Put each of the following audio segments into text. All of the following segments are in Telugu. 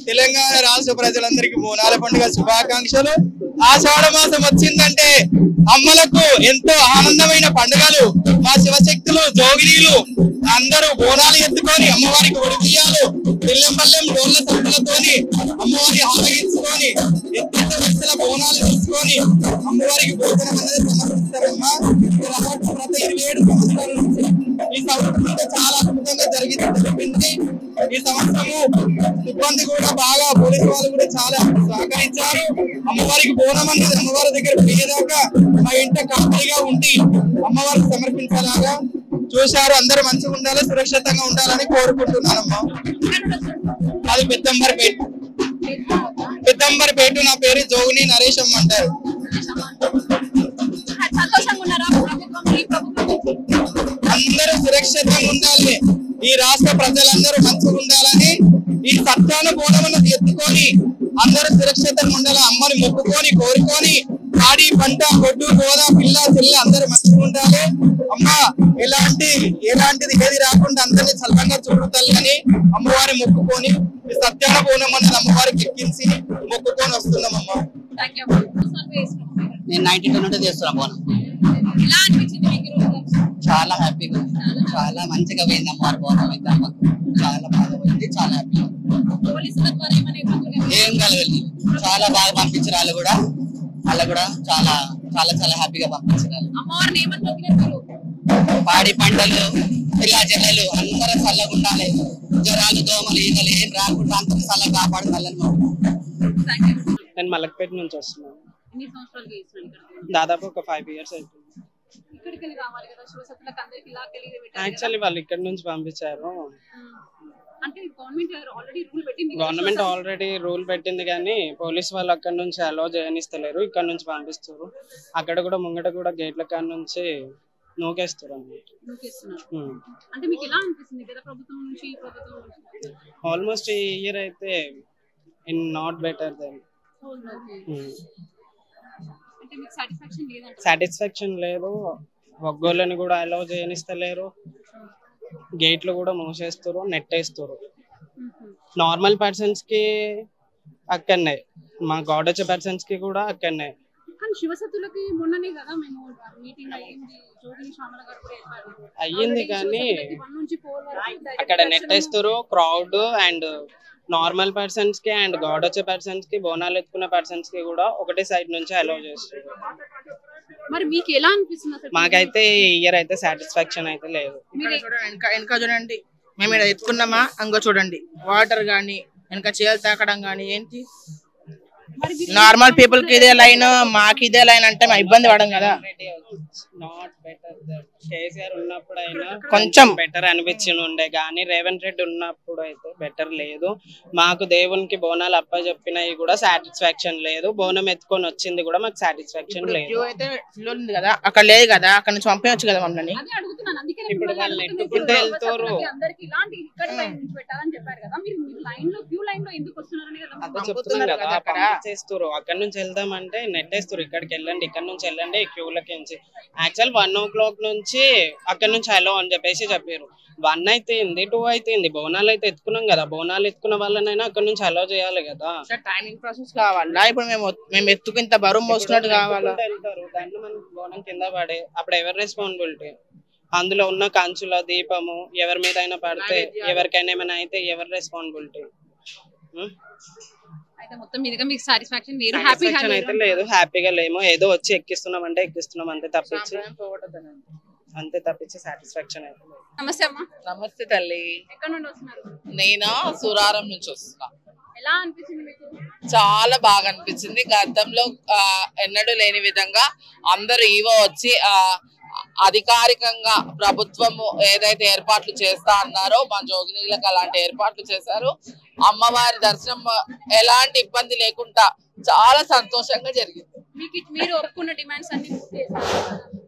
తెలంగాణ రాష్ట్ర ప్రజలందరికీ బోనాల పండుగ శుభాకాంక్షలు. ఆషాఢ మాసం వచ్చిందంటే అమ్మలకు ఎంతో ఆనందమైన పండుగలు. మా శివశక్తులు జోగినీలు అందరూ బోనాలు ఎత్తుకొని అమ్మవారికి ఒడిపియాలు పిల్లెం పల్లెం డోళ్ళ సత్తులతోని అమ్మవారి ఆరగించుకొని ఎత్తెత్త వరుసల బోనాలు తీసుకొని అమ్మవారికి భోజనం అనేది సమర్పిస్తారమ్మా. ప్రతి 27 సంవత్సరాల నుంచి ఈ సంవత్సరం చాలా అద్భుతంగా జరిగింది. ఈ సంవత్సరము సిబ్బంది కూడా బాగా పోలీసు వాళ్ళు కూడా చాలా సహకరించారు. అమ్మవారికి బోనం అనేది అమ్మవారి దగ్గర పోయేదాకా మా ఇంట కంపెనీగా ఉండి అమ్మవారికి సమర్పించేలాగా చూశారు. అందరూ మంచిగా ఉండాలి, సురక్షితంగా ఉండాలని కోరుకుంటున్నానమ్మా. అది పెద్దంబరిపేట. నా పేరు జోగిని నరేష్ అమ్మ అంటారు. అందరూ సురక్షితంగా ఉండాలి, ఈ రాష్ట్ర ప్రజలందరూ మంచిగా ఉండాలని ఈ సత్యాన బోనమును ఎత్తుకొని అందరూ సురక్షితంగా ఉండాలి. అమ్మని మొక్కుకొని కోరుకొని ఆడి పంట గొడ్డు గోద పిల్ల చెల్లి అందరూ మంచిగా ఉండాలి. అమ్మ ఎలాంటిది ఏది రాకుండా అందరినీ చల్లగా చూడాలని అమ్మవారి మొక్కుకొని ఈ సత్యాన బోనం అనేది అమ్మవారికి ఎక్కించి మొక్కుకొని వస్తున్నామమ్మా. నేను 92 నుండి చేస్తున్నా బోనం. చాలా హ్యాపీగా, చాలా మంచిగా పోయింది అమ్మవారి బోనం అయితే. అమ్మకు చాలా బాగా పోయింది, చాలా హ్యాపీగా. ఏం కలగలేదు, చాలా బాగా పంపించారు. వాళ్ళు కూడా చాలా చాలా చాలా హ్యాపీగా పంపించారు. పాడి పంటలు పిల్ల జల్లలు అందరూ చల్లగా ఉండాలి. జ్వరాలు దోమలు ఈగలు ఏం రాకుండా అందరూ చల్లగా కాపాడాలని. నేను మలక్పేట నుంచి వస్తున్నాను. దాదాపు ఒక 5 years అవుతుంది. యాక్చువల్లీ వాళ్ళు ఇక్కడ నుంచి పంపించారు. గవర్నమెంట్ ఆల్రెడీ రూల్ పెట్టింది కానీ పోలీస్ వాళ్ళు అక్కడ నుంచి అలో చేయనిస్తలేరు, ఇక్కడ నుంచి పంపిస్తారు. అక్కడ కూడా ముంగట కూడా గేట్ల కాడ నుంచి నూకేస్తారు ఆల్మోస్ట్ ఈ ఇయర్ అయితే నాట్ బెటర్ దెన్. సాటిస్ఫాక్షన్ లేదు. ఒగ్గోళ్ళని కూడా అలౌ చేయనిస్తలేరు, గేట్లు కూడా మూసేస్తారు, నెట్టేస్తారు. నార్మల్ పర్సన్స్ కి అక్కడనే, మా గాడ్ వచ్చే పర్సన్స్ కి కూడా అక్కడనే. అయ్యింది కానీ అక్కడ నెట్టేస్తారు. క్రౌడ్ అండ్ నార్మల్ పర్సన్స్ కి అండ్ గాడ్ వచ్చే పర్సన్స్ కి బోనాలు ఎత్తుకునే పర్సన్స్ కి కూడా ఒకటే సైడ్ నుంచి అలౌ చేస్తారు. మాకైతే ఈ ఇయర్ అయితే సాటిస్ఫాక్షన్ అయితే లేదు. వెనక చూడండి, మేము ఇక్కడ ఎత్తుకున్నామా అంగో చూడండి, వాటర్ గానీ వెనక చేయాలి తాకడం గానీ ఏంటి. నార్మల్ పీపుల్ కి ఇదే లైన్, మాకు ఇదే లైన్ అంటే మేము ఇబ్బంది పడం కదా. కేసీఆర్ ఉన్నప్పుడు అయినా కొంచెం బెటర్ అనిపించింది ఉండే, కానీ రేవంత్ రెడ్డి ఉన్నప్పుడు అయితే బెటర్ లేదు. మాకు దేవునికి బోనాలు అప్ప చెప్పినవి కూడా సాటిస్ఫాక్షన్ లేదు. బోనం ఎత్తుకొని వచ్చింది కూడా మాకు సాటిస్ఫాక్షన్ లేదు. అయితే కదా అక్కడ లేదు కదా, అక్కడ నుంచి పంపించచ్చు కదా మమ్మల్ని. ఇప్పుడు వాళ్ళు నెట్టుకుంటూ వెళ్తారు. అదే చెప్తున్నాం కదా, పంపించేస్తారు. అక్కడ నుంచి వెళ్దామంటే నెట్టేస్తారు, ఇక్కడికి వెళ్ళండి, ఇక్కడ నుంచి వెళ్ళండి క్యూలకి. యాక్చువల్ 1 o'clock నుంచి అక్కడ నుంచి హలో అని చెప్పేసి చెప్పారు. 1 అయితేంది 2 అయితేంది, బోనాలు అయితే ఎత్తుకున్నాం కదా, బోనాలు ఎత్తుకున్న వాళ్ళనైనా అక్కడ నుంచి హలో చేయాలి కదా. టైమింగ్ ప్రాసెస్ కావాలా? ఇప్పుడు మేము ఎత్తుకుంత బరువు మోస్తున్నట్టు కావాలా? వెళ్తారు, దాంట్లో మనం బోనం కింద పడే అప్పుడు ఎవరి రెస్పాన్సిబిలిటీ? అందులో ఉన్న కంచుల దీపము ఎవరి మీద అయినా పడితే, ఎవరికైనా ఏమైనా అయితే ఎవరి రెస్పాన్సిబిలిటీ? అయితే లేదు, హ్యాపీగా లేము. ఏదో వచ్చి ఎక్కిస్తున్నాం అంటే ఎక్కిస్తున్నాం, అంతే తప్పించి సాటిస్ఫాక్షన్ అయితే. నమస్తే అమ్మా. నమస్తే తల్లి. ఎక్కడ నుండి వస్తున్నారు? నేను సూరారం నుంచి వస్తున్నా. ఎలా అనిపించింది మీకు? చాలా బాగా అనిపించింది. గతంలో ఎన్నడూ లేని విధంగా అందరూ ఈవో వచ్చి అధికారికంగా ప్రభుత్వము ఏదైతే ఏర్పాట్లు చేస్తా అన్నారో మా జోగినీలకు అలాంటి ఏర్పాట్లు చేశారు. అమ్మవారి దర్శనం ఎలాంటి ఇబ్బంది లేకుండా చాలా సంతోషంగా జరిగింది. మీరు ఒప్పుకున్న డిమాండ్స్ అన్ని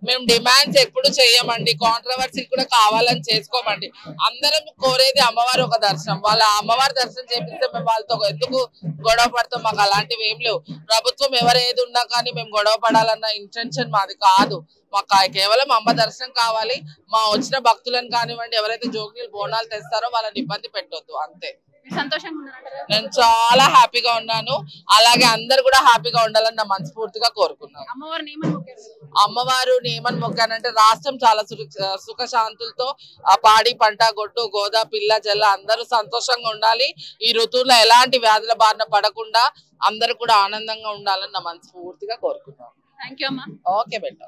మేము డిమాండ్స్ ఎప్పుడు చేయమండి, కాంట్రవర్సీలు కూడా కావాలని చేసుకోమండి. అందరం కోరేది అమ్మవారు ఒక దర్శనం. వాళ్ళ అమ్మవారి దర్శనం చేపిస్తే మేము వాళ్ళతో ఎందుకు గొడవ పడతాం? మాకు అలాంటివి ఏం లేవు. ప్రభుత్వం ఎవరేది ఉన్నా కానీ మేము గొడవ పడాలన్న ఇంటెన్షన్ మాది కాదు. మాకు కేవలం అమ్మ దర్శనం కావాలి. మా వచ్చిన భక్తులను కానివ్వండి, ఎవరైతే జోగినీలు బోనాలు తెస్తారో వాళ్ళని ఇబ్బంది పెట్టొద్దు, అంతే. నేను చాలా హ్యాపీగా ఉన్నాను. అలాగే అందరు కూడా హ్యాపీగా ఉండాలని నా మనస్ఫూర్తిగా కోరుకున్నాను. అమ్మవారు ఏమని మొక్కానంటే రాష్ట్రం చాలా సుఖశాంతులతో పాడి పంట గొడ్డు గోదా పిల్ల జల్ల అందరూ సంతోషంగా ఉండాలి. ఈ ఋతువులో ఎలాంటి వ్యాధుల బారిన పడకుండా అందరూ కూడా ఆనందంగా ఉండాలని నా మనస్ఫూర్తిగా కోరుకున్నాను. థ్యాంక్ యూ అమ్మా. ఓకే బెట్ట.